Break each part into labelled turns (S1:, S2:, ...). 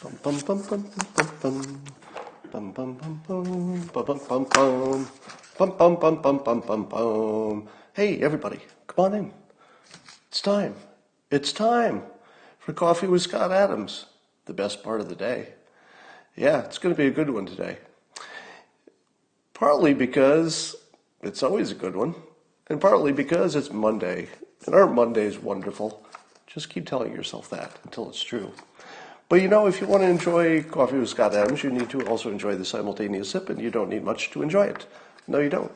S1: Bum bum bum bum bum bum bum bum bum bum bum bum bum bum bum bum bum bum bum bum. Hey everybody, come on in. It's time. It's time for Coffee with Scott Adams, the best part of the day. Yeah, it's going to be a good one today. Partly because it's always a good one, and partly because it's Monday. And aren't Mondays wonderful? Just keep telling yourself that until it's true. But you know, if you want to enjoy Coffee with Scott Adams, you need to also enjoy the simultaneous sip, and you don't need much to enjoy it. No, you don't.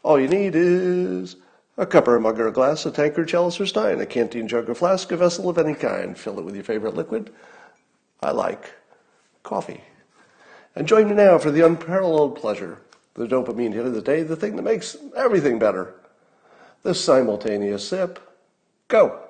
S1: All you need is a cup or a mug or a glass, a tankard, chalice or stein, a canteen, jug or flask, a vessel of any kind. Fill it with your favorite liquid. I like coffee. And join me now for the unparalleled pleasure, the dopamine hit of the day, the thing that makes everything better. The simultaneous sip. Go.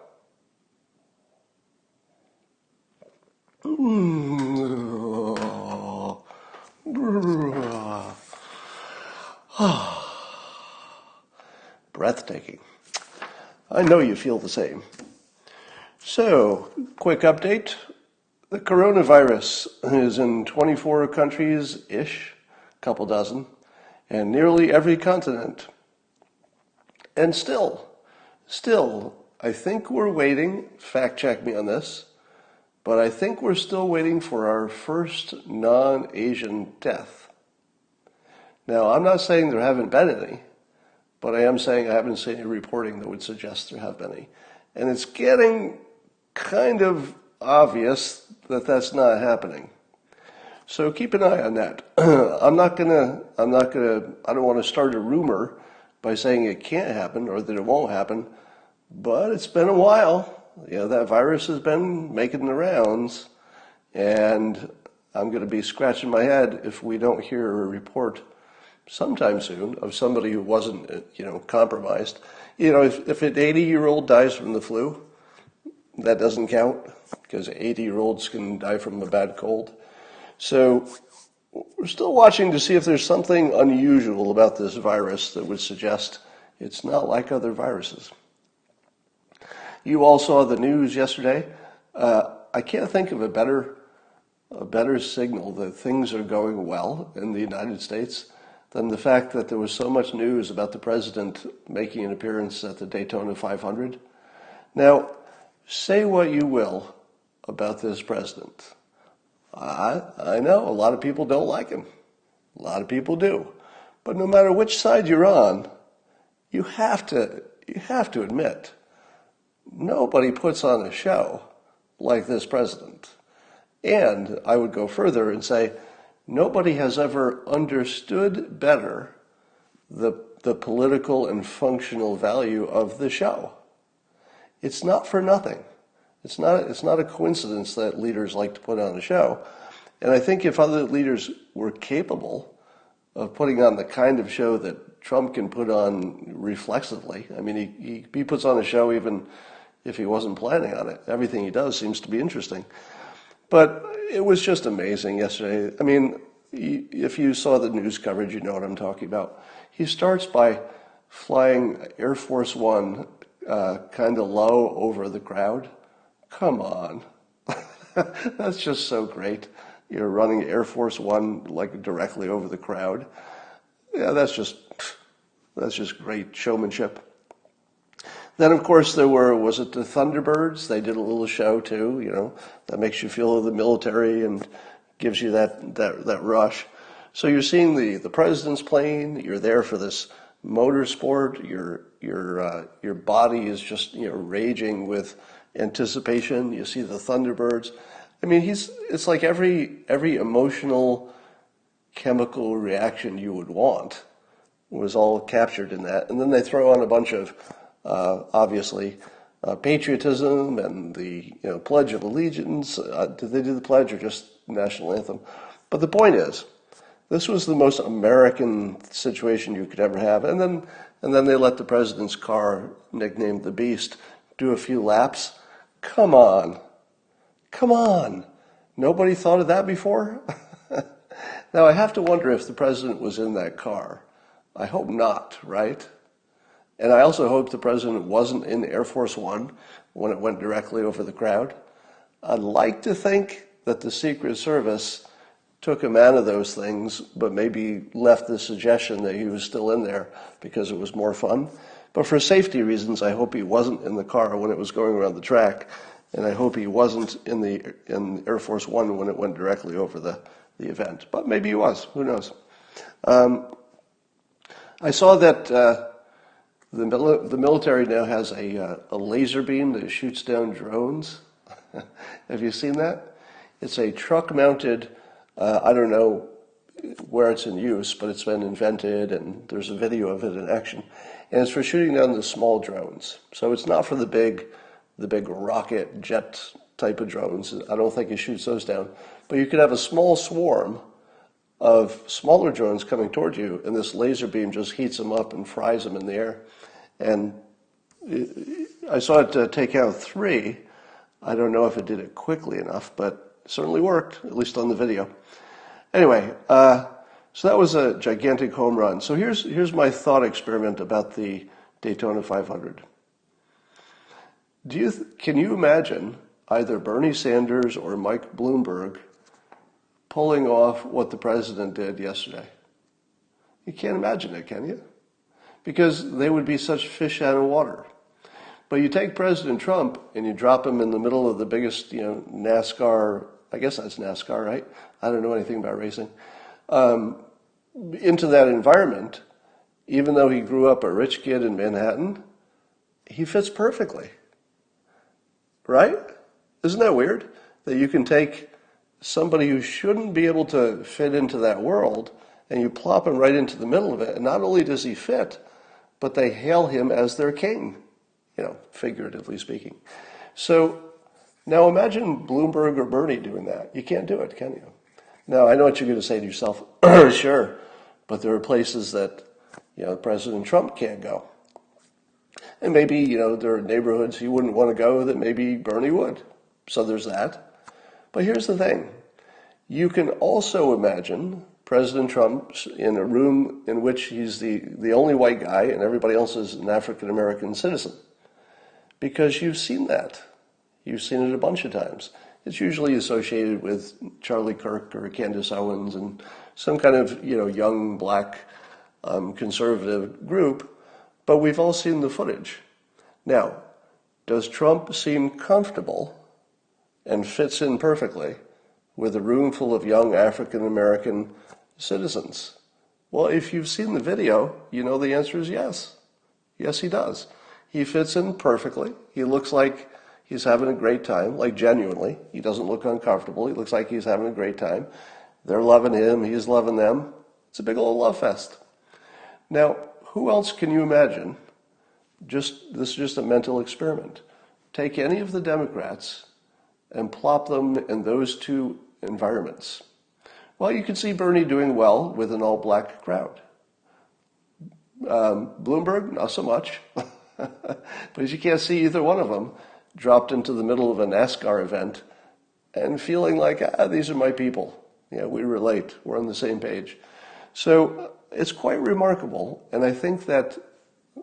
S1: Breathtaking. I know you feel the same. So, quick update. The coronavirus is in 24 countries-ish, couple dozen, and nearly every continent. And still, I think we're waiting, fact check me on this, but I think we're still waiting for our first non-Asian death. Now, I'm not saying there haven't been any, but I am saying I haven't seen any reporting that would suggest there have been any. And it's getting kind of obvious that that's not happening. So keep an eye on that. I don't want to start a rumor by saying it can't happen or that it won't happen, but it's been a while. You know, that virus has been making the rounds, and I'm going to be scratching my head if we don't hear a report sometime soon of somebody who wasn't, compromised. You know, if an 80-year-old dies from the flu, that doesn't count because 80-year-olds can die from a bad cold. So we're still watching to see if there's something unusual about this virus that would suggest it's not like other viruses. You all saw the news yesterday. I can't think of a better signal that things are going well in the United States than the fact that there was so much news about the president making an appearance at the Daytona 500. Now, say what you will about this president. I know a lot of people don't like him. A lot of people do. But no matter which side you're on, you have to admit, nobody puts on a show like this president. And I would go further and say, nobody has ever understood better the political and functional value of the show. It's not for nothing. It's not a coincidence that leaders like to put on a show. And I think if other leaders were capable of putting on the kind of show that Trump can put on reflexively, I mean, he puts on a show even if he wasn't planning on it. Everything he does seems to be interesting. But it was just amazing yesterday. I mean, if you saw the news coverage, you know what I'm talking about. He starts by flying Air Force One kind of low over the crowd. Come on. That's just so great. You're running Air Force One like directly over the crowd. Yeah, that's just great showmanship. Then, of course, was it the Thunderbirds? They did a little show too, that makes you feel the military and gives you that rush. So you're seeing the president's plane, you're there for this motorsport, your body is just, raging with anticipation. You see the Thunderbirds. I mean, it's like every emotional chemical reaction you would want was all captured in that. And then they throw on a bunch of obviously patriotism and the Pledge of Allegiance. Did they do the pledge or just national anthem? But the point is, this was the most American situation you could ever have. And then they let the president's car, nicknamed the Beast, do a few laps. Come on. Nobody thought of that before? Now, I have to wonder if the president was in that car. I hope not, right? And I also hope the president wasn't in Air Force One when it went directly over the crowd. I'd like to think that the Secret Service took him out of those things, but maybe left the suggestion that he was still in there because it was more fun. But for safety reasons, I hope he wasn't in the car when it was going around the track, and I hope he wasn't in Air Force One when it went directly over the event. But maybe he was. Who knows? I saw that the military now has a laser beam that shoots down drones. Have you seen that? It's a truck-mounted, I don't know where it's in use, but it's been invented, and there's a video of it in action. And it's for shooting down the small drones. So it's not for the big rocket jet type of drones. I don't think it shoots those down. But you could have a small swarm of smaller drones coming toward you, and this laser beam just heats them up and fries them in the air. And I saw it take out 3. I don't know if it did it quickly enough, but it certainly worked, at least on the video. Anyway, so that was a gigantic home run. So here's my thought experiment about the Daytona 500. Can you imagine either Bernie Sanders or Mike Bloomberg pulling off what the president did yesterday? You can't imagine it, can you? Because they would be such fish out of water. But you take President Trump and you drop him in the middle of the biggest, NASCAR, I guess that's NASCAR, right? I don't know anything about racing. Into that environment, even though he grew up a rich kid in Manhattan, he fits perfectly. Right? Isn't that weird? That you can take somebody who shouldn't be able to fit into that world and you plop him right into the middle of it, and not only does he fit, but they hail him as their king, figuratively speaking. So now imagine Bloomberg or Bernie doing that. You can't do it, can you? Now, I know what you're going to say to yourself. Sure, but there are places that President Trump can't go. And maybe, there are neighborhoods he wouldn't want to go that maybe Bernie would. So there's that. But here's the thing. You can also imagine President Trump in a room in which he's the only white guy and everybody else is an African-American citizen. Because you've seen that. You've seen it a bunch of times. It's usually associated with Charlie Kirk or Candace Owens and some kind of, young black conservative group. But we've all seen the footage. Now, does Trump seem comfortable and fits in perfectly with a room full of young African-American citizens? Well, if you've seen the video, the answer is yes. Yes, he does. He fits in perfectly. He looks like he's having a great time, like genuinely. He doesn't look uncomfortable. He looks like he's having a great time. They're loving him. He's loving them. It's a big old love fest. Now, who else can you imagine? This is just a mental experiment. Take any of the Democrats and plop them in those two environments. Well, you can see Bernie doing well with an all-black crowd. Bloomberg, not so much. But you can't see either one of them dropped into the middle of a NASCAR event and feeling like, these are my people. We relate. We're on the same page. So it's quite remarkable, and I think that,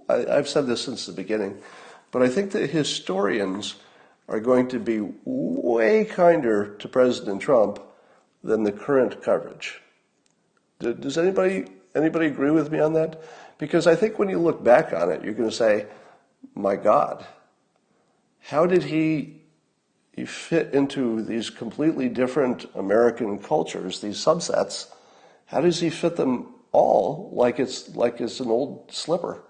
S1: I've said this since the beginning, but I think that historians are going to be way kinder to President Trump than the current coverage. Does anybody agree with me on that? Because I think when you look back on it, you're going to say, my God, how did he fit into these completely different American cultures, these subsets? How does he fit them all like it's an old slipper?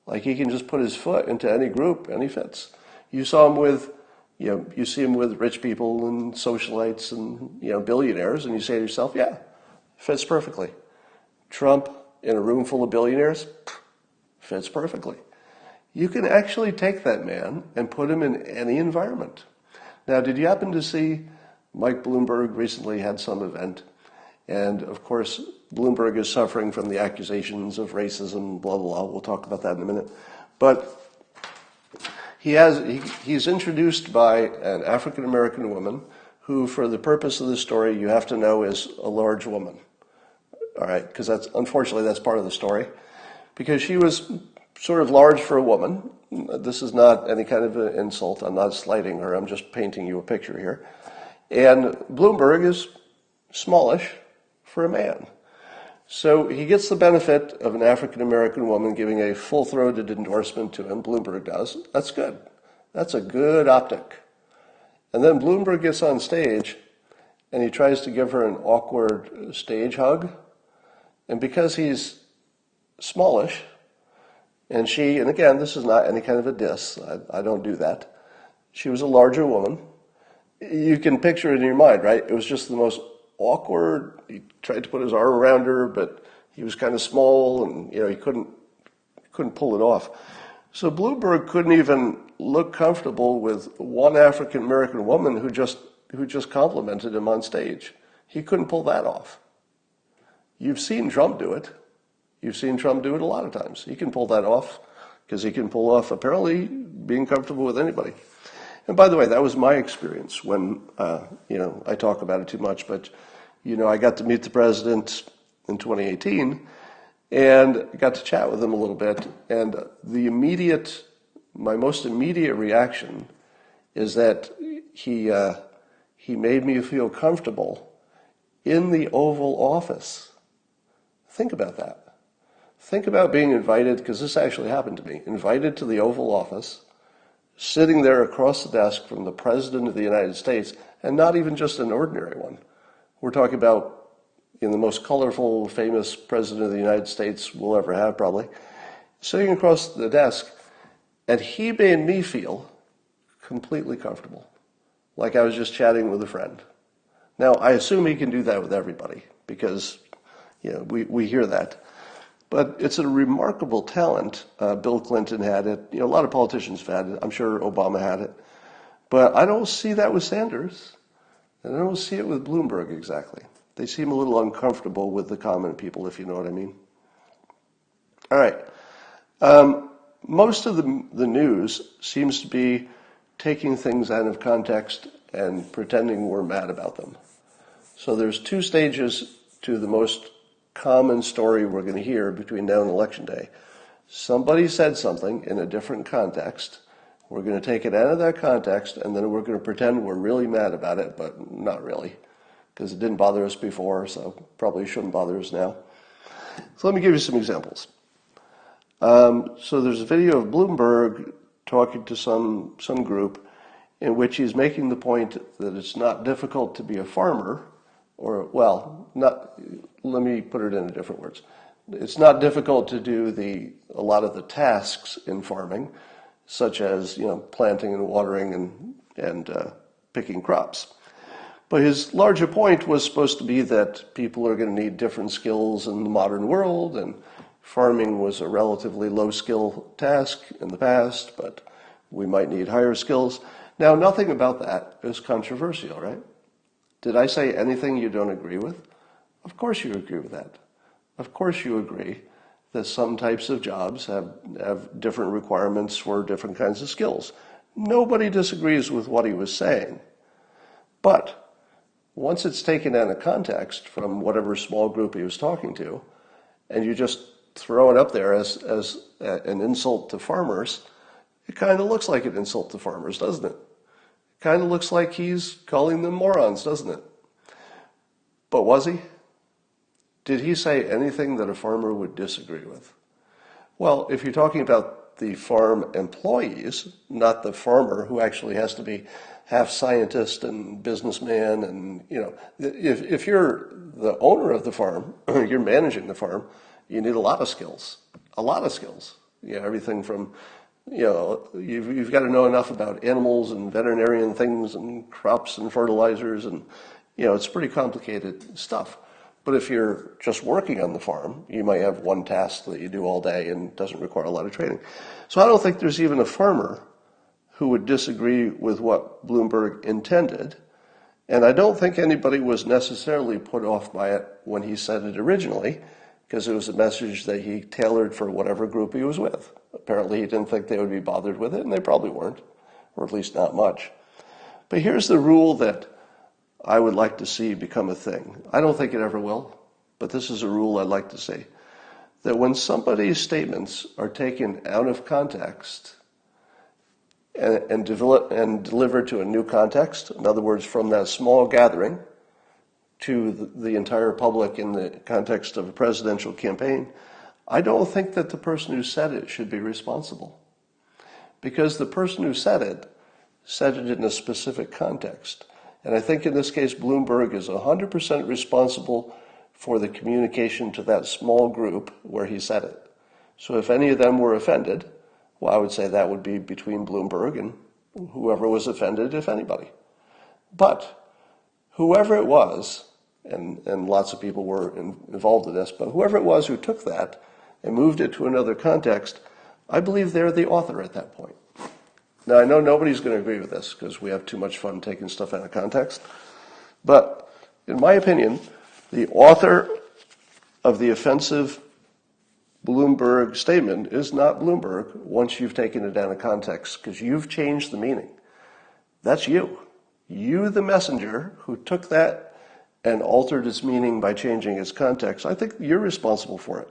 S1: Like he can just put his foot into any group and he fits. You saw him with, you see him with rich people and socialites and, billionaires, and you say to yourself, yeah, fits perfectly. Trump in a room full of billionaires, fits perfectly. You can actually take that man and put him in any environment. Now, did you happen to see Mike Bloomberg recently had some event? And of course, Bloomberg is suffering from the accusations of racism, blah, blah, blah. We'll talk about that in a minute. But he's introduced by an African-American woman who, for the purpose of the story, you have to know is a large woman. All right, because unfortunately, that's part of the story. Because she was sort of large for a woman. This is not any kind of an insult. I'm not slighting her. I'm just painting you a picture here. And Bloomberg is smallish for a man. So he gets the benefit of an African-American woman giving a full-throated endorsement to him. Bloomberg does. That's good. That's a good optic. And then Bloomberg gets on stage and he tries to give her an awkward stage hug. And because he's smallish, and again, this is not any kind of a diss. I don't do that. She was a larger woman. You can picture it in your mind, right? It was just the most awkward. He tried to put his arm around her, but he was kind of small, and he couldn't pull it off. So Bloomberg couldn't even look comfortable with one African American woman who just complimented him on stage. He couldn't pull that off. You've seen Trump do it. You've seen Trump do it a lot of times. He can pull that off because he can pull off apparently being comfortable with anybody. And by the way, that was my experience when, I talk about it too much, but, I got to meet the president in 2018 and got to chat with him a little bit. And my most immediate reaction is that he made me feel comfortable in the Oval Office. Think about that. Think about being invited, because this actually happened to me, invited to the Oval Office, sitting there across the desk from the President of the United States, and not even just an ordinary one. We're talking about the most colorful, famous President of the United States we'll ever have, probably, sitting across the desk, and he made me feel completely comfortable, like I was just chatting with a friend. Now, I assume he can do that with everybody, because we hear that. But it's a remarkable talent. Bill Clinton had it. A lot of politicians have had it. I'm sure Obama had it. But I don't see that with Sanders. And I don't see it with Bloomberg exactly. They seem a little uncomfortable with the common people, if you know what I mean. All right. Most of the news seems to be taking things out of context and pretending we're mad about them. So there's two stages to the most common story we're going to hear between now and Election Day. Somebody said something in a different context. We're going to take it out of that context, and then we're going to pretend we're really mad about it, but not really, because it didn't bother us before, so probably shouldn't bother us now. So let me give you some examples. So there's a video of Bloomberg talking to some group in which he's making the point that it's not difficult to be a farmer, let me put it in different words. It's not difficult to do a lot of the tasks in farming, such as planting and watering and picking crops. But his larger point was supposed to be that people are going to need different skills in the modern world, and farming was a relatively low-skill task in the past, but we might need higher skills. Now, nothing about that is controversial, right? Did I say anything you don't agree with? Of course you agree with that. Of course you agree that some types of jobs have different requirements for different kinds of skills. Nobody disagrees with what he was saying. But once it's taken out of context from whatever small group he was talking to, and you just throw it up there as an insult to farmers, it kind of looks like an insult to farmers, doesn't it? It kind of looks like he's calling them morons, doesn't it? But was he? Did he say anything that a farmer would disagree with? Well, if you're talking about the farm employees, not the farmer who actually has to be half scientist and businessman, and if you're the owner of the farm, you're managing the farm, you need a lot of skills. Everything from you've got to know enough about animals and veterinarian things and crops and fertilizers, and it's pretty complicated stuff. But if you're just working on the farm, you might have one task that you do all day and doesn't require a lot of training. So I don't think there's even a farmer who would disagree with what Bloomberg intended. And I don't think anybody was necessarily put off by it when he said it originally, because it was a message that he tailored for whatever group he was with. Apparently he didn't think they would be bothered with it, and they probably weren't, or at least not much. But here's the rule that I would like to see become a thing. I don't think it ever will, but this is a rule I'd like to see. That when somebody's statements are taken out of context, and delivered to a new context, in other words, from that small gathering to the entire public in the context of a presidential campaign, I don't think that the person who said it should be responsible. Because the person who said it in a specific context. And I think in this case, Bloomberg is 100% responsible for the communication to that small group where he said it. So if any of them were offended, well, I would say that would be between Bloomberg and whoever was offended, if anybody. But whoever it was, and lots of people were involved in this, but whoever it was who took that and moved it to another context, I believe they're the author at that point. Now, I know nobody's going to agree with this because we have too much fun taking stuff out of context. But in my opinion, the author of the offensive Bloomberg statement is not Bloomberg once you've taken it out of context because you've changed the meaning. That's you. You, the messenger, who took that and altered its meaning by changing its context. I think you're responsible for it.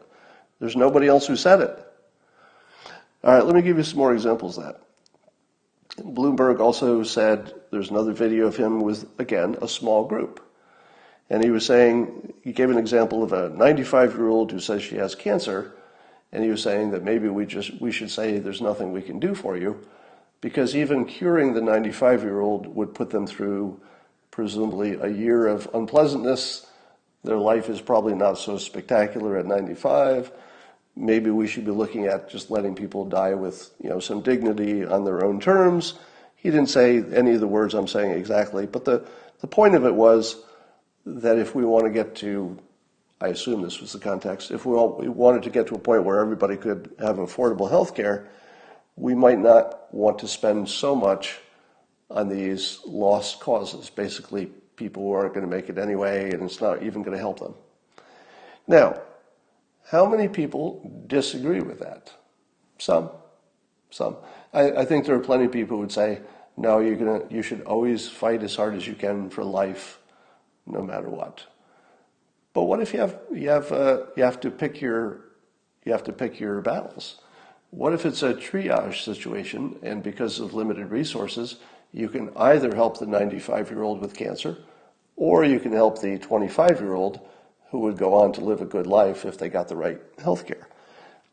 S1: There's nobody else who said it. All right, let me give you some more examples of that. Bloomberg also said, there's another video of him with, again, a small group. And he was saying, he gave an example of a 95-year-old who says she has cancer, and he was saying that maybe we should say there's nothing we can do for you, because even curing the 95-year-old would put them through presumably a year of unpleasantness. Their life is probably not so spectacular at 95. Maybe we should be looking at just letting people die with, some dignity on their own terms. He didn't say any of the words I'm saying exactly, but the point of it was that if we want to get to, I assume this was the context, if we wanted to get to a point where everybody could have affordable health care, we might not want to spend so much on these lost causes, basically people who aren't going to make it anyway, and it's not even going to help them. Now, how many people disagree with that? Some. I think there are plenty of people who would say, no, you should always fight as hard as you can for life, no matter what. But what if you have to pick your battles? What if it's a triage situation, and because of limited resources, you can either help the 95-year-old with cancer, or you can help the 25-year-old who would go on to live a good life if they got the right health care.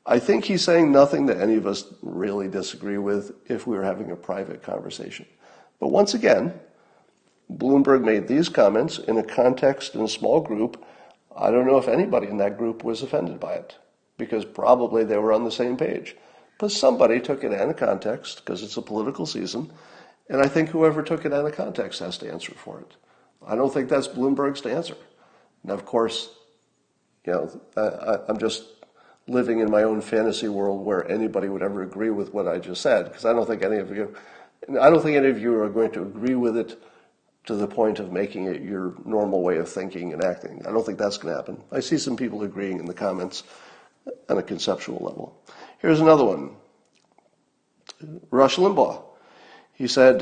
S1: I think he's saying nothing that any of us really disagree with if we were having a private conversation. But once again, Bloomberg made these comments in a context in a small group. I don't know if anybody in that group was offended by it, because probably they were on the same page. But somebody took it out of context because it's a political season, and I think whoever took it out of context has to answer for it. I don't think that's Bloomberg's to answer. Now, of course, I'm just living in my own fantasy world where anybody would ever agree with what I just said, because I don't think any of you are going to agree with it to the point of making it your normal way of thinking and acting. I don't think that's going to happen. I see some people agreeing in the comments on a conceptual level. Here's another one. Rush Limbaugh. He said,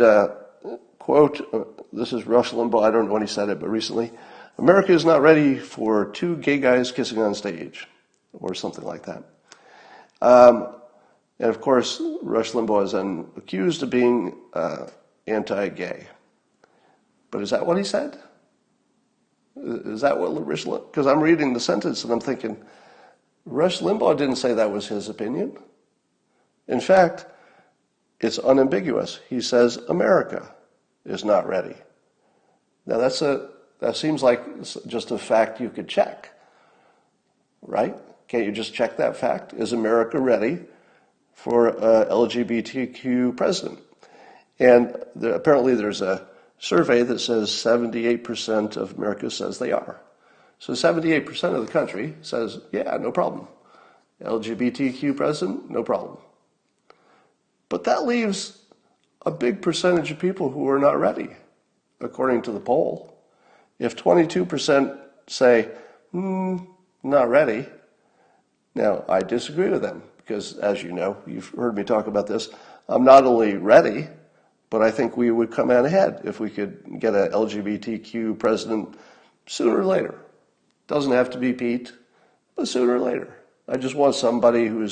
S1: quote, this is Rush Limbaugh, I don't know when he said it, but recently, America is not ready for two gay guys kissing on stage, or something like that. And of course, Rush Limbaugh is then accused of being anti-gay. But is that what he said? Is that what Rush Limbaugh? Because I'm reading the sentence and I'm thinking, Rush Limbaugh didn't say that was his opinion. In fact, it's unambiguous. He says America is not ready. Now that seems like just a fact you could check, right? Can't you just check that fact? Is America ready for an LGBTQ president? And apparently there's a survey that says 78% of America says they are. So 78% of the country says, yeah, no problem. LGBTQ president, no problem. But that leaves a big percentage of people who are not ready, according to the poll. If 22% say, not ready, now I disagree with them because, as you know, you've heard me talk about this, I'm not only ready, but I think we would come out ahead if we could get an LGBTQ president sooner or later. Doesn't have to be Pete, but sooner or later. I just want somebody who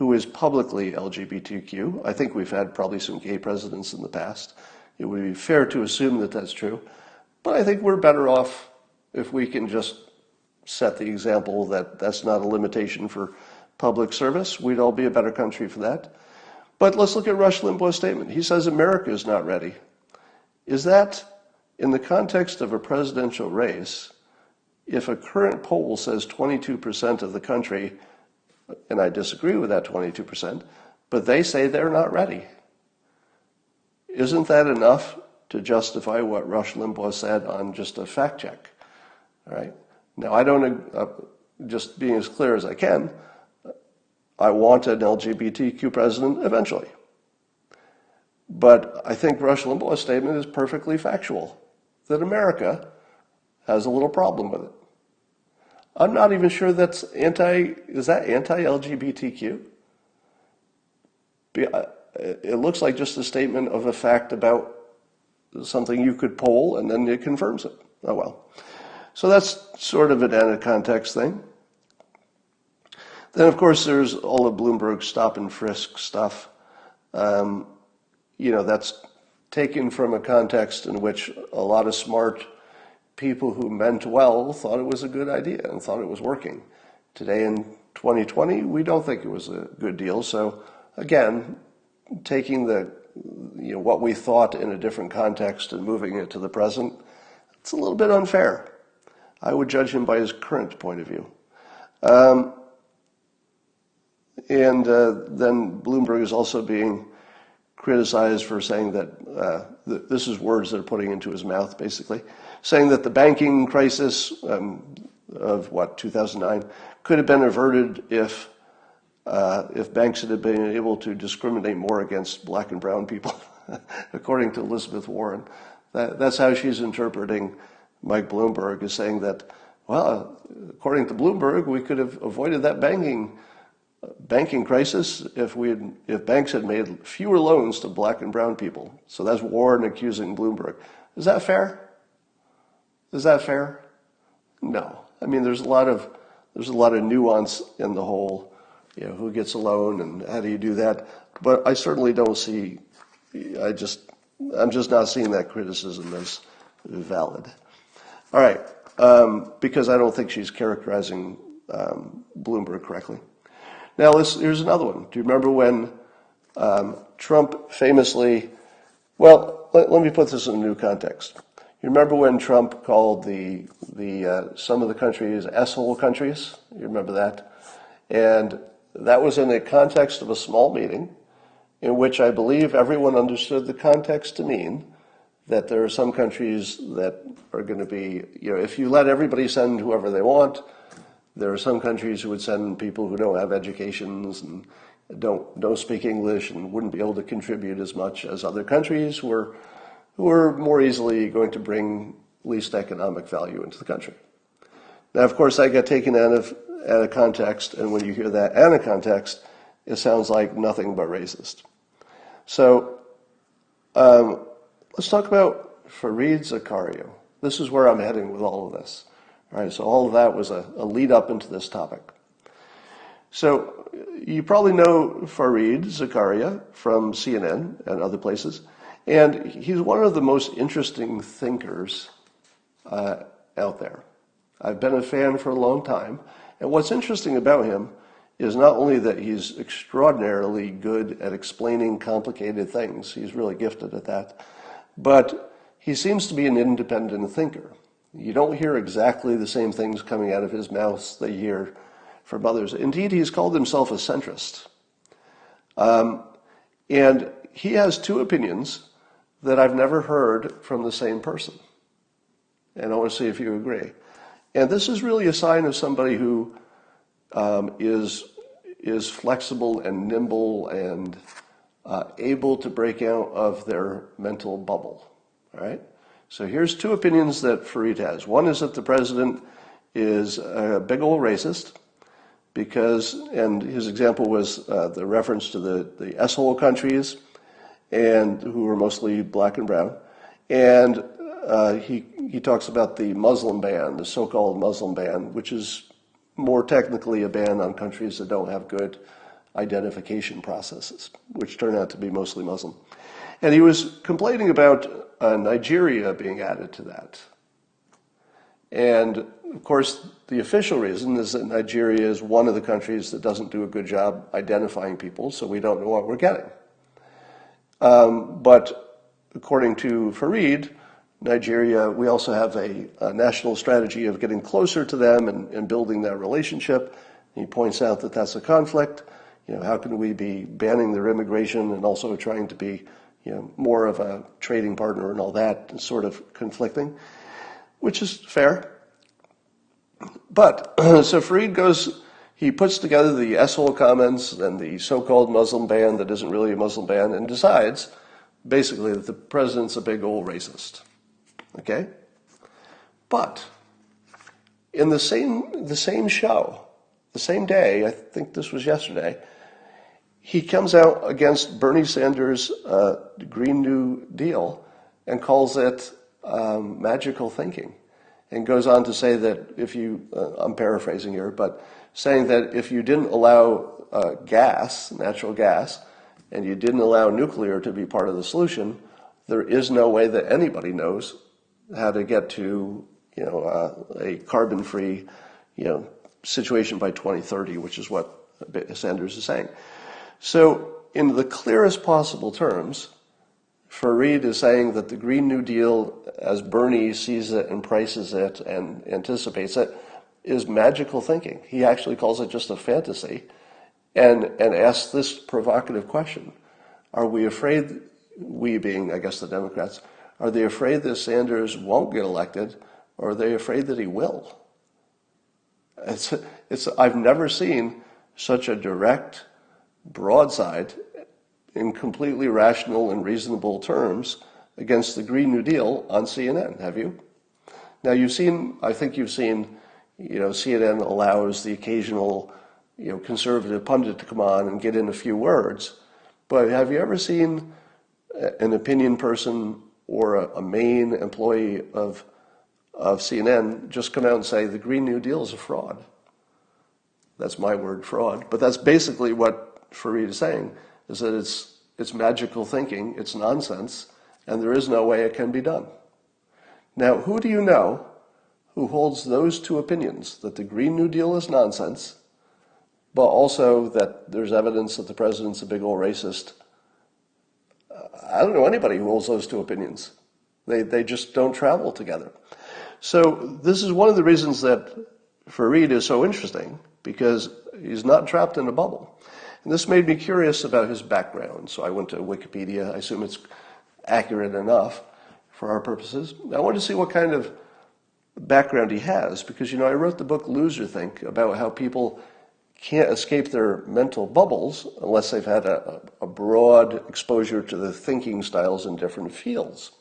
S1: who is publicly LGBTQ. I think we've had probably some gay presidents in the past. It would be fair to assume that that's true. But I think we're better off if we can just set the example that that's not a limitation for public service. We'd all be a better country for that. But let's look at Rush Limbaugh's statement. He says America is not ready. Is that, in the context of a presidential race, if a current poll says 22% of the country, and I disagree with that 22%, but they say they're not ready, isn't that enough to justify what Rush Limbaugh said on just a fact check? All right. Now, I don't, just being as clear as I can, I want an LGBTQ president eventually. But I think Rush Limbaugh's statement is perfectly factual, that America has a little problem with it. I'm not even sure that's is that anti-LGBTQ? It looks like just a statement of a fact about something you could poll, and then it confirms it. Oh, well. So that's sort of an out-of-context thing. Then, of course, there's all the Bloomberg stop and frisk stuff. That's taken from a context in which a lot of smart people who meant well thought it was a good idea and thought it was working. Today in 2020, we don't think it was a good deal. So, again, taking what we thought in a different context and moving it to the present, it's a little bit unfair. I would judge him by his current point of view. And then Bloomberg is also being criticized for saying that, this is words that are putting into his mouth, basically, saying that the banking crisis of 2009 could have been averted if banks had been able to discriminate more against black and brown people, according to Elizabeth Warren. That's how she's interpreting Mike Bloomberg, is saying that, well, according to Bloomberg, we could have avoided that banking crisis if banks had made fewer loans to black and brown people. So that's Warren accusing Bloomberg. Is that fair? Is that fair? No. I mean, there's a lot of nuance in the whole, who gets a loan and how do you do that. But I certainly don't see. I'm just not seeing that criticism as valid. All right, because I don't think she's characterizing Bloomberg correctly. Now, here's another one. Do you remember when Trump famously, let me put this in a new context. You remember when Trump called some of the countries S-hole countries? You remember that? And that was in the context of a small meeting in which I believe everyone understood the context to mean that there are some countries that are going to be, if you let everybody send whoever they want, there are some countries who would send people who don't have educations and don't speak English and wouldn't be able to contribute as much as other countries who are more easily going to bring least economic value into the country. Now, of course, that got taken out of context, and when you hear that out of context, it sounds like nothing but racist. So let's talk about Fareed Zakaria. This is where I'm heading with all of this. All right, so all of that was a lead up into this topic. So you probably know Fareed Zakaria from CNN and other places, and he's one of the most interesting thinkers out there. I've been a fan for a long time, and what's interesting about him is not only that he's extraordinarily good at explaining complicated things, he's really gifted at that, but he seems to be an independent thinker. You don't hear exactly the same things coming out of his mouth that you hear from others. Indeed, he's called himself a centrist. And he has two opinions that I've never heard from the same person. And I want to see if you agree. And this is really a sign of somebody who is flexible and nimble and able to break out of their mental bubble. All right? So here's two opinions that Fareed has. One is that the president is a big old racist and his example was the reference to the S-hole countries, and who were mostly black and brown. And he talks about the Muslim ban, the so-called Muslim ban, which is more technically a ban on countries that don't have good identification processes, which turn out to be mostly Muslim. And he was complaining about Nigeria being added to that. And of course, the official reason is that Nigeria is one of the countries that doesn't do a good job identifying people, so we don't know what we're getting. But according to Fareed, Nigeria, we also have a national strategy of getting closer to them and building that relationship. He points out that that's a conflict. How can we be banning their immigration and also trying to be, more of a trading partner and all that, sort of conflicting, which is fair. But, so Fareed he puts together the S-hole comments and the so-called Muslim ban that isn't really a Muslim ban and decides, basically, that the president's a big old racist. Okay? But, in the same show, the same day, I think this was yesterday, he comes out against Bernie Sanders' Green New Deal and calls it magical thinking, and goes on to say that if you, I'm paraphrasing here, but saying that if you didn't allow natural gas, and you didn't allow nuclear to be part of the solution, there is no way that anybody knows how to get to, a carbon-free, situation by 2030, which is what Sanders is saying. So, in the clearest possible terms, Fareed is saying that the Green New Deal, as Bernie sees it and prices it and anticipates it, is magical thinking. He actually calls it just a fantasy and asks this provocative question. Are we afraid, we being, I guess, the Democrats, are they afraid that Sanders won't get elected, or are they afraid that he will? I've never seen such a direct broadside in completely rational and reasonable terms against the Green New Deal on CNN, have you? Now I think you've seen, CNN allows the occasional, conservative pundit to come on and get in a few words, but have you ever seen an opinion person or a main employee of CNN just come out and say the Green New Deal is a fraud? That's my word, fraud. But that's basically what Fareed is saying, is that it's magical thinking, it's nonsense, and there is no way it can be done. Now, who do you know who holds those two opinions, that the Green New Deal is nonsense, but also that there's evidence that the president's a big old racist? I don't know anybody who holds those two opinions. They just don't travel together. So this is one of the reasons that Fareed is so interesting, because he's not trapped in a bubble. And this made me curious about his background. So I went to Wikipedia. I assume it's accurate enough for our purposes. I wanted to see what kind of background he has, because, I wrote the book Loserthink about how people can't escape their mental bubbles unless they've had a broad exposure to the thinking styles in different fields.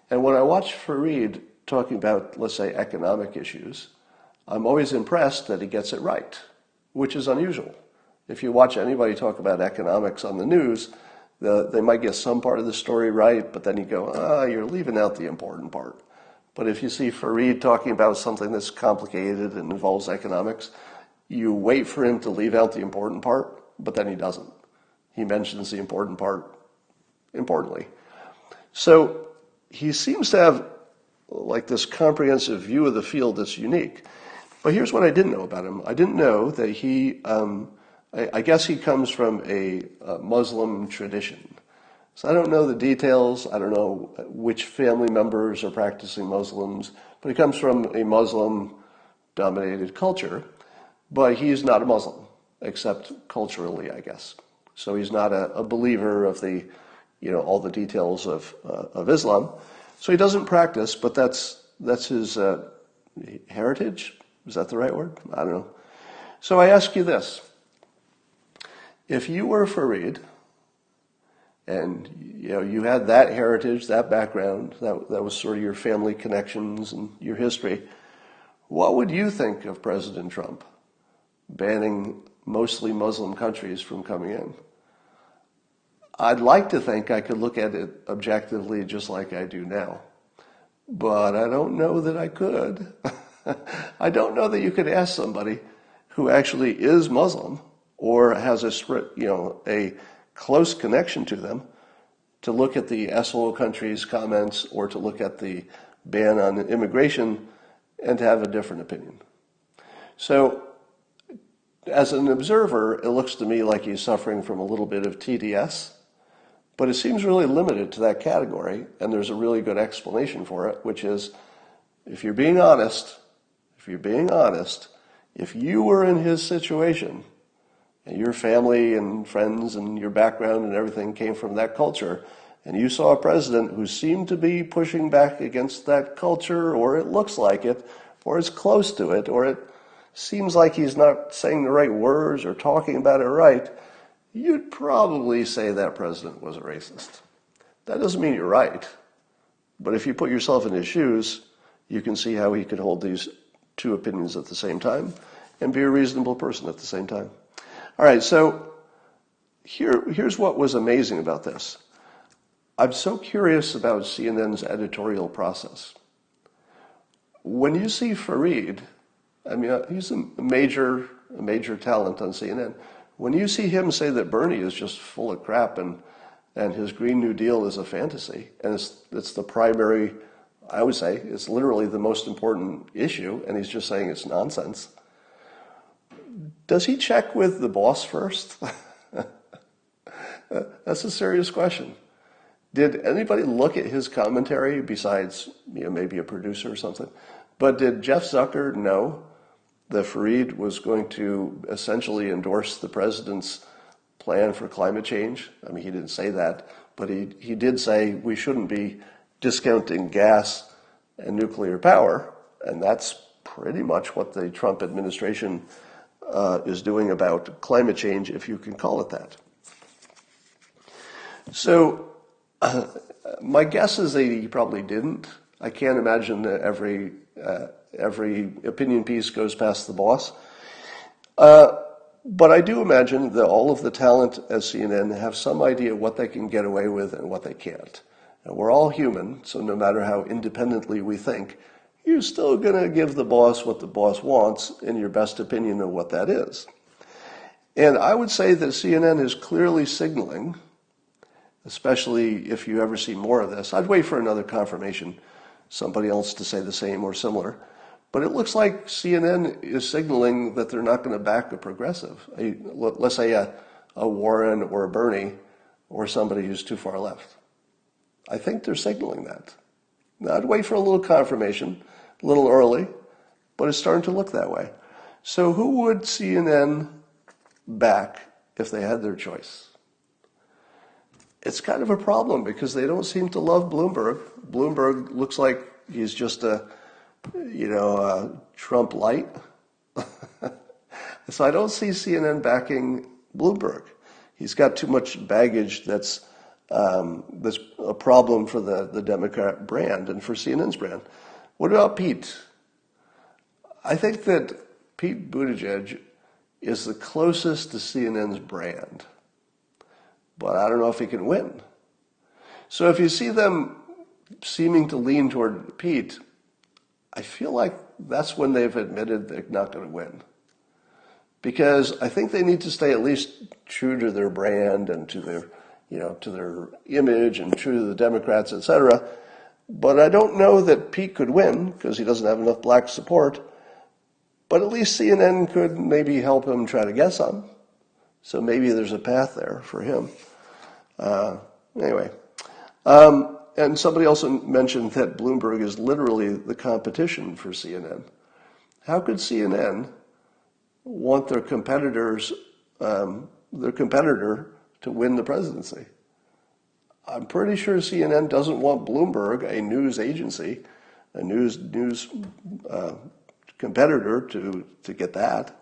S1: And when I watch Fareed talking about, let's say, economic issues, I'm always impressed that he gets it right, which is unusual. If you watch anybody talk about economics on the news, they might get some part of the story right, but then you go, you're leaving out the important part. But if you see Fareed talking about something that's complicated and involves economics, you wait for him to leave out the important part, but then he doesn't. He mentions the important part importantly. So he seems to have like this comprehensive view of the field that's unique. But here's what I didn't know about him. I didn't know that he, I guess he comes from a Muslim tradition. So I don't know the details. I don't know which family members are practicing Muslims, but he comes from a Muslim-dominated culture. But he's not a Muslim, except culturally, I guess. So he's not a believer of the, all the details of Islam. So he doesn't practice, but that's his heritage. Is that the right word? I don't know. So I ask you this. If you were Fareed, and you had that heritage, that background, that was sort of your family connections and your history, what would you think of President Trump banning mostly Muslim countries from coming in? I'd like to think I could look at it objectively just like I do now, but I don't know that I could. I don't know that you could ask somebody who actually is Muslim or has a close connection to them, to look at the asshole country's comments or to look at the ban on immigration and to have a different opinion. So as an observer, it looks to me like he's suffering from a little bit of TDS, but it seems really limited to that category, and there's a really good explanation for it, which is, if you're being honest, if you were in his situation, and your family and friends and your background and everything came from that culture, and you saw a president who seemed to be pushing back against that culture, or it looks like it, or it's close to it, or it seems like he's not saying the right words or talking about it right, you'd probably say that president was a racist. That doesn't mean you're right, but if you put yourself in his shoes, you can see how he could hold these two opinions at the same time and be a reasonable person at the same time. All right, so here's what was amazing about this. I'm so curious about CNN's editorial process. When you see Fareed, I mean, he's a major talent on CNN. When you see him say that Bernie is just full of crap and his Green New Deal is a fantasy, and it's the primary, I would say, it's literally the most important issue, and he's just saying it's nonsense. Does he check with the boss first? That's a serious question. Did anybody look at his commentary besides maybe a producer or something? But did Jeff Zucker know that Fareed was going to essentially endorse the president's plan for climate change? I mean, he didn't say that, but he did say we shouldn't be discounting gas and nuclear power, and that's pretty much what the Trump administration is doing about climate change, if you can call it that. So my guess is that he probably didn't. I can't imagine that every opinion piece goes past the boss. But I do imagine that all of the talent at CNN have some idea what they can get away with and what they can't. And we're all human, so no matter how independently we think, you're still going to give the boss what the boss wants in your best opinion of what that is. And I would say that CNN is clearly signaling, especially if you ever see more of this. I'd wait for another confirmation, somebody else to say the same or similar. But it looks like CNN is signaling that they're not going to back a progressive. Let's say a Warren or a Bernie or somebody who's too far left. I think they're signaling that. Now, I'd wait for a little confirmation, a little early, but it's starting to look that way. So who would CNN back if they had their choice? It's kind of a problem because they don't seem to love Bloomberg. Bloomberg looks like he's just a Trump light. So I don't see CNN backing Bloomberg. He's got too much baggage that's a problem for the Democrat brand and for CNN's brand. What about Pete? I think that Pete Buttigieg is the closest to CNN's brand, but I don't know if he can win. So if you see them seeming to lean toward Pete, I feel like that's when they've admitted they're not going to win. Because I think they need to stay at least true to their brand and to their image and true to the Democrats, etc. But I don't know that Pete could win because he doesn't have enough black support. But at least CNN could maybe help him try to get some. So maybe there's a path there for him. Anyway. And somebody also mentioned that Bloomberg is literally the competition for CNN. How could CNN want their competitor to win the presidency? I'm pretty sure CNN doesn't want Bloomberg, a news agency, a news competitor, to get that.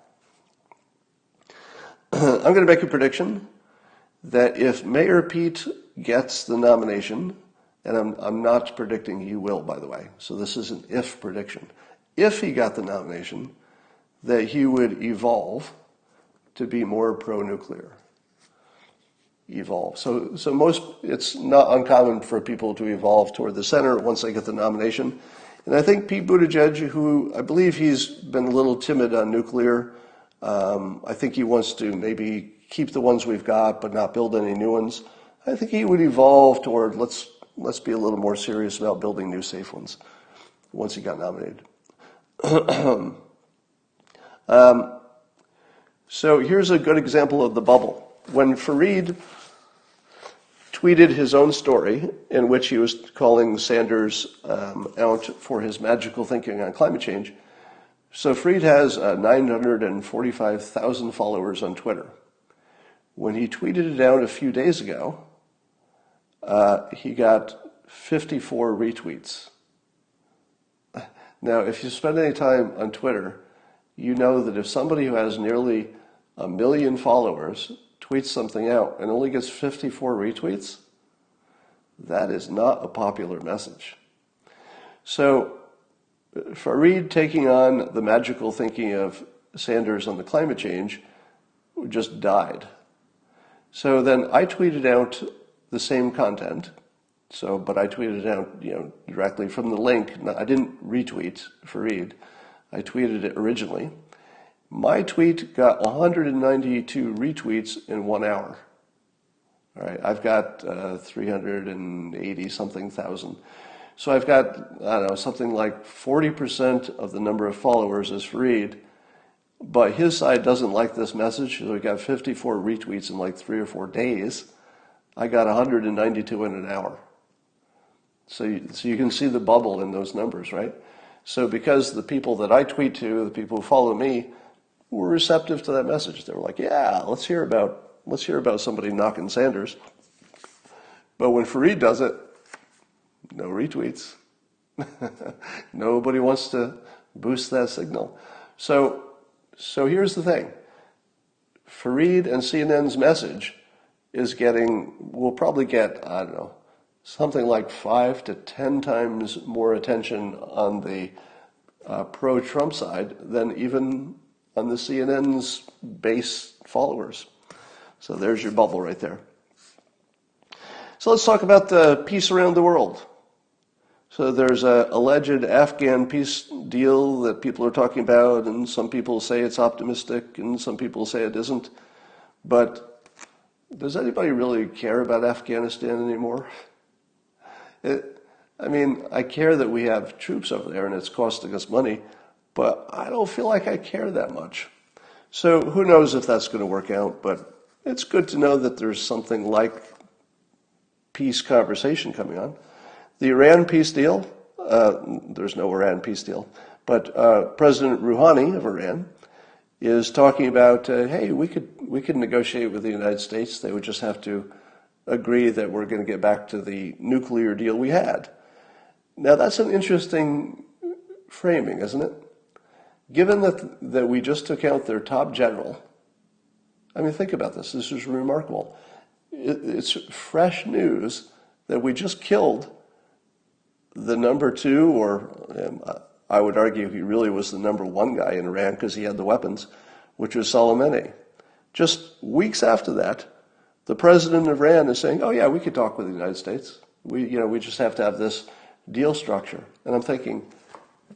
S1: I'm going to make a prediction that if Mayor Pete gets the nomination, and I'm not predicting he will, by the way, so this is an if prediction. If he got the nomination, that he would evolve to be more pro-nuclear. Evolve. So it's not uncommon for people to evolve toward the center once they get the nomination. And I think Pete Buttigieg, who I believe he's been a little timid on nuclear, I think he wants to maybe keep the ones we've got, but not build any new ones. I think he would evolve toward let's be a little more serious about building new safe ones once he got nominated. So here's a good example of the bubble. When Fareed tweeted his own story in which he was calling Sanders out for his magical thinking on climate change, so Fareed has 945,000 followers on Twitter. When he tweeted it out a few days ago, he got 54 retweets. Now, if you spend any time on Twitter, you know that if somebody who has nearly 1 million followers tweets something out and only gets 54 retweets, that is not a popular message. So Fareed taking on the magical thinking of Sanders on the climate change just died. So then I tweeted out the same content. But I tweeted it out, directly from the link. I didn't retweet Fareed. I tweeted it originally. My tweet got 192 retweets in 1 hour. All right, I've got 380 something thousand. So I've got, I don't know, something like 40% of the number of followers as Fareed, but his side doesn't like this message, so we got 54 retweets in like 3 or 4 days. I got 192 in an hour. So you can see the bubble in those numbers, right? So because the people that I tweet to, the people who follow me, were receptive to that message. They were like, yeah, let's hear about somebody knocking Sanders. But when Fareed does it, no retweets. Nobody wants to boost that signal. So here's the thing. Fareed and CNN's message will probably get, I don't know, something like 5 to 10 times more attention on the pro-Trump side than even on the CNN's base followers. So there's your bubble right there. So let's talk about the peace around the world. So there's an alleged Afghan peace deal that people are talking about, and some people say it's optimistic, and some people say it isn't. But does anybody really care about Afghanistan anymore? I care that we have troops over there and it's costing us money, but I don't feel like I care that much. So who knows if that's going to work out, but it's good to know that there's something like peace conversation coming on. The Iran peace deal, there's no Iran peace deal, but President Rouhani of Iran is talking about, hey, we could negotiate with the United States. They would just have to agree that we're going to get back to the nuclear deal we had. Now, that's an interesting framing, isn't it? Given that we just took out their top general, think about this. This is remarkable. It's fresh news that we just killed the number 2, or I would argue he really was the number 1 guy in Iran because he had the weapons, which was Soleimani. Just weeks after that, the president of Iran is saying, oh yeah, we could talk with the United States. We just have to have this deal structure. And I'm thinking,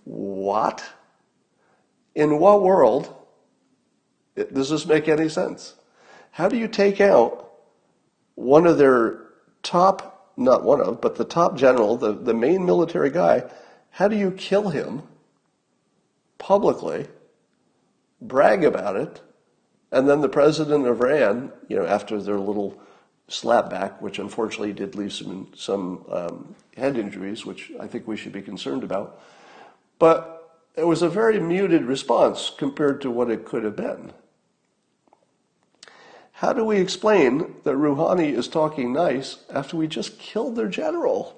S1: what? In what world does this make any sense? How do you take out one of their top, not one of, but the top general, the main military guy, how do you kill him publicly, brag about it, and then the president of Iran, after their little slapback, which unfortunately did leave some head injuries, which I think we should be concerned about, but it was a very muted response compared to what it could have been. How do we explain that Rouhani is talking nice after we just killed their general?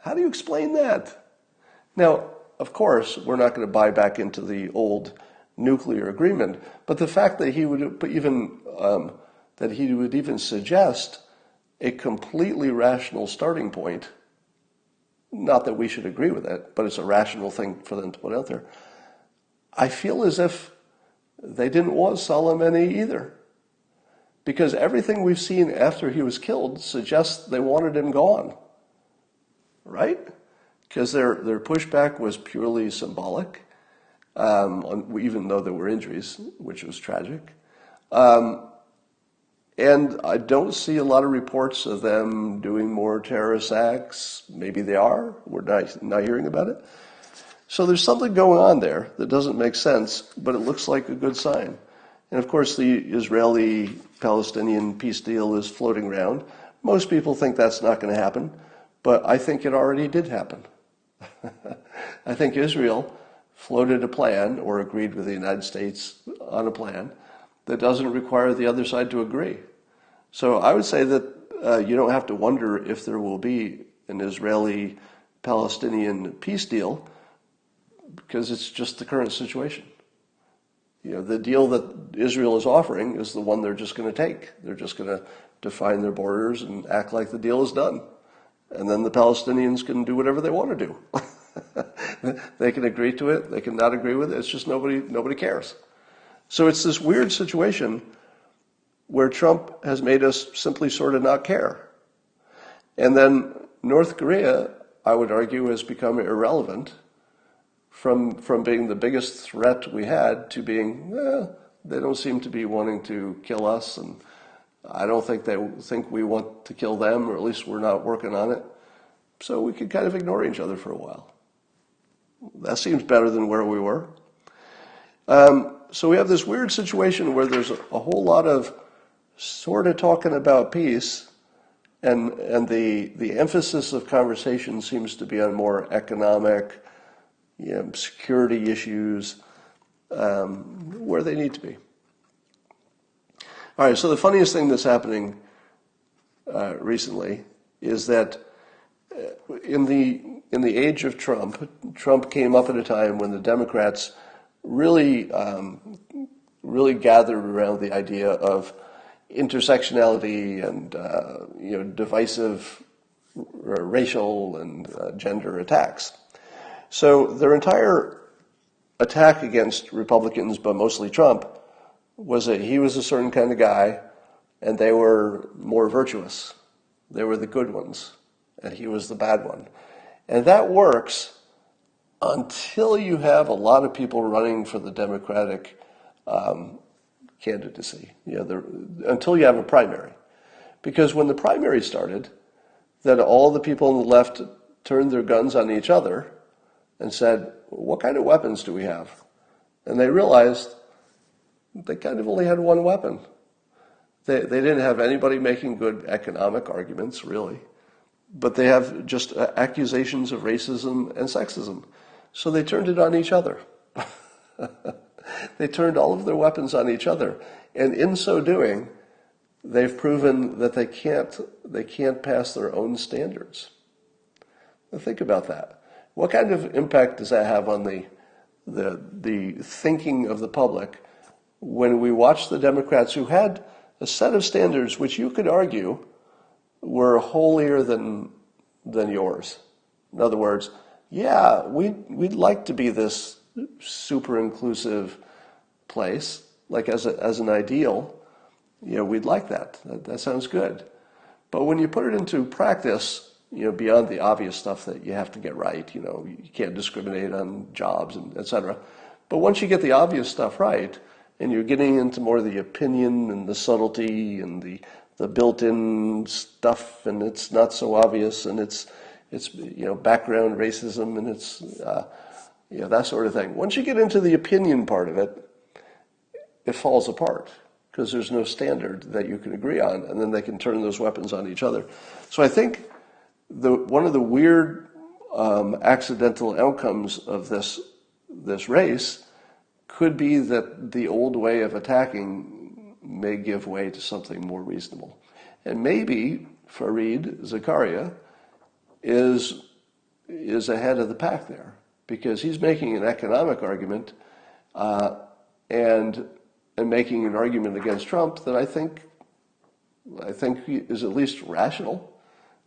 S1: How do you explain that? Now, of course, we're not going to buy back into the old nuclear agreement, but the fact that he would even suggest a completely rational starting point, not that we should agree with it, but it's a rational thing for them to put out there. I feel as if they didn't want Soleimani either, because everything we've seen after he was killed suggests they wanted him gone, right? Because their pushback was purely symbolic. even though there were injuries, which was tragic. And I don't see a lot of reports of them doing more terrorist acts. Maybe they are. We're not hearing about it. So there's something going on there that doesn't make sense, but it looks like a good sign. And of course, the Israeli-Palestinian peace deal is floating around. Most people think that's not going to happen, but I think it already did happen. I think Israel floated a plan or agreed with the United States on a plan that doesn't require the other side to agree. So I would say that you don't have to wonder if there will be an Israeli-Palestinian peace deal, because it's just the current situation. The deal that Israel is offering is the one they're just going to take. They're just going to define their borders and act like the deal is done. And then the Palestinians can do whatever they want to do. They can agree to it, they can not agree with it. It's just nobody cares. So it's this weird situation where Trump has made us simply sort of not care. And then North Korea, I would argue, has become irrelevant from being the biggest threat we had to being, they don't seem to be wanting to kill us, and I don't think they think we want to kill them, or at least we're not working on it. So we could kind of ignore each other for a while. That seems better than where we were. So we have this weird situation where there's a whole lot of sort of talking about peace, and the emphasis of conversation seems to be on more economic, security issues, where they need to be. All right, so the funniest thing that's happening recently is that in the age of Trump came up at a time when the Democrats really gathered around the idea of intersectionality and divisive racial and gender attacks. So their entire attack against Republicans, but mostly Trump, was that he was a certain kind of guy and they were more virtuous. They were the good ones and he was the bad one. And that works until you have a lot of people running for the Democratic candidacy, until you have a primary. Because when the primary started, then all the people on the left turned their guns on each other and said, what kind of weapons do we have? And they realized they kind of only had one weapon. They didn't have anybody making good economic arguments, really. But they have just accusations of racism and sexism. So they turned it on each other. They turned all of their weapons on each other. And in so doing, they've proven that they can't pass their own standards. Now think about that. What kind of impact does that have on the thinking of the public when we watch the Democrats who had a set of standards which you could argue were holier than yours? In other words, yeah, we'd like to be this super inclusive place, like as an ideal. We'd like that. That sounds good. But when you put it into practice, beyond the obvious stuff that you have to get right, you can't discriminate on jobs and et cetera. But once you get the obvious stuff right, and you're getting into more of the opinion and the subtlety and the built-in stuff, and it's not so obvious, and it's background racism, and it's that sort of thing. Once you get into the opinion part of it, it falls apart because there's no standard that you can agree on, and then they can turn those weapons on each other. So I think one of the weird accidental outcomes of this race could be that the old way of attacking may give way to something more reasonable. And maybe Fareed Zakaria is ahead of the pack there, because he's making an economic argument and making an argument against Trump that I think is at least rational.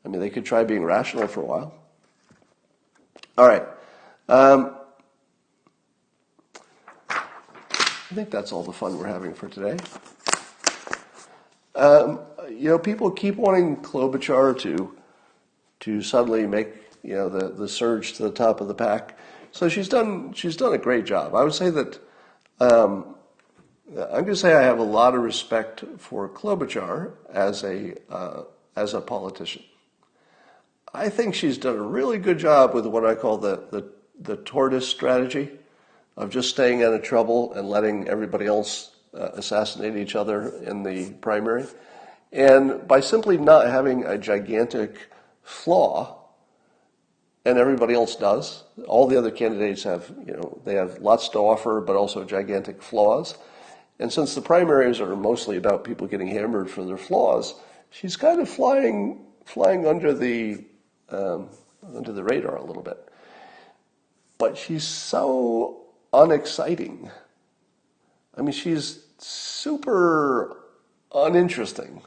S1: I mean, they could try being rational for a while. All right. I think that's all the fun we're having for today. People keep wanting Klobuchar to suddenly make the surge to the top of the pack. So she's done a great job. I would say that I'm going to say I have a lot of respect for Klobuchar as a politician. I think she's done a really good job with what I call the tortoise strategy of just staying out of trouble and letting everybody else assassinate each other in the primary. And by simply not having a gigantic flaw, and everybody else does, all the other candidates have, they have lots to offer, but also gigantic flaws. And since the primaries are mostly about people getting hammered for their flaws, she's kind of flying under the radar a little bit. But she's so unexciting. I mean, she's super uninteresting.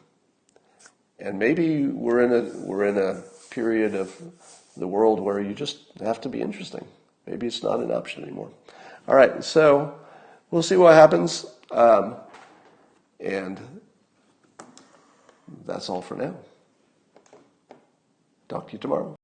S1: And maybe we're in a period of the world where you just have to be interesting. Maybe it's not an option anymore. All right, so we'll see what happens. And that's all for now. Talk to you tomorrow.